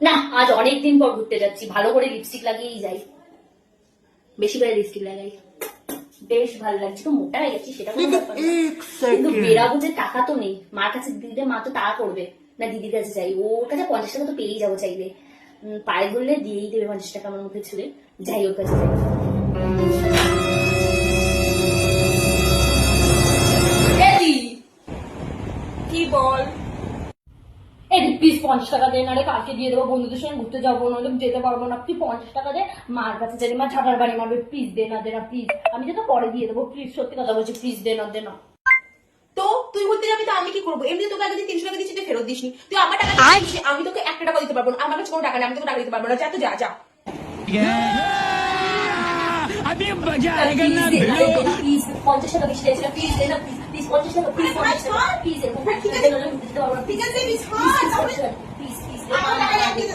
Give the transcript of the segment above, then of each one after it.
না, আজ অনেকদিন পর ঘুরতে যাচ্ছি, ভালো করে লিপস্টিক লাগিয়েই যাই, বেশি করে লিপস্টিক লাগাই, বেশ ভালো লাগছে। তো মোটা হয়ে গেছি সেটা কোনো ব্যাপার না, কিন্তু বেরাবো যে টাকা তো নেই, মার কাছে দিদিতে মা তো টাকা করবে না, দিদির কাছে যাই, ওর কাছে 50 টাকা তো পেয়েই যাবো চাইলে, পায়ে ধরলে দিয়েই দেবে 50 টাকা আমার মুখে ছুড়ে, যাই ওর কাছে যাই। কি বল? এই প্লিজ 50 টাকা দে, নাহলে কালকে দিয়ে দেবো, বন্ধুদের সঙ্গে ঘুরতে যাবো, নাহলে যেতে পারবো না, তুই 50 টাকা দে, মার কাছে যাই, মা ঝাঁটার বাড়ি মারবে, প্লিজ দে না, দে না প্লিজ, আমি যেটা পরে দিয়ে দেবো, প্লিজ সত্যি কথা বলছি, প্লিজ দে না, দে না। তো তুই ঘুরতে যাবি তো আমি কি করবো? এমনি তোকে আগে 300 টাকা দিচ্ছি, তুই ফেরত দিসনি। তুই আমার টাকা দিচ্ছিস, আমি তোকে 1 টাকা দিতে পারবো না, আমার কাছে কোনো টাকা নেই, আমি তোকে টাকা দিতে পারবো না। যা তো যা যা। अभी मजा आएगा প্লিজ ना দে না, भिड़ो। প্লিজ 50 টাকা বেশি দিয়েছিল, প্লিজ দে না, প্লিজ প্লিজ 50 টাকা, প্লিজ 50 টাকা, প্লিজ এরকম ঘুরতে যেতে হলে ঘুরতে যেতে পারবো না, ঠিক আছে, প্লিজ বিশ হাজার, প্লিজ প্লিজ প্লিজ আমার টাকা রাখতে দে।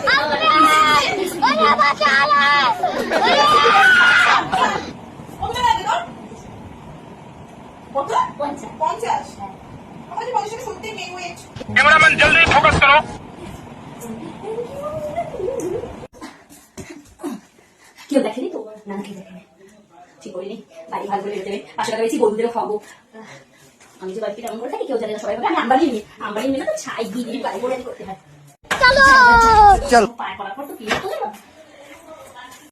কত টাকা দে তোর? কত? 50? আমার যে 50 টাকা সত্যি নেই, ওয়েট। कैमरामैन जल्दी फोकस करो। কেউ দেখেনি তো? না, কেউ দেখেনি, ঠিক করিনি, বাড়ি ভালো করে দেবে, 500 টাকা বেশি বন্ধুদেরও খাবো। আমি যে বাড়িতে কেমন করে থাকি কেউ জানে না, সবাই বলে আমি আম্বানি মেয়ে, আম্বানি মেয়ে না তো ছাই দিদি বাড়ি করে করতে হয়। চলো পায়ে পড়ার পর তো কি হতো,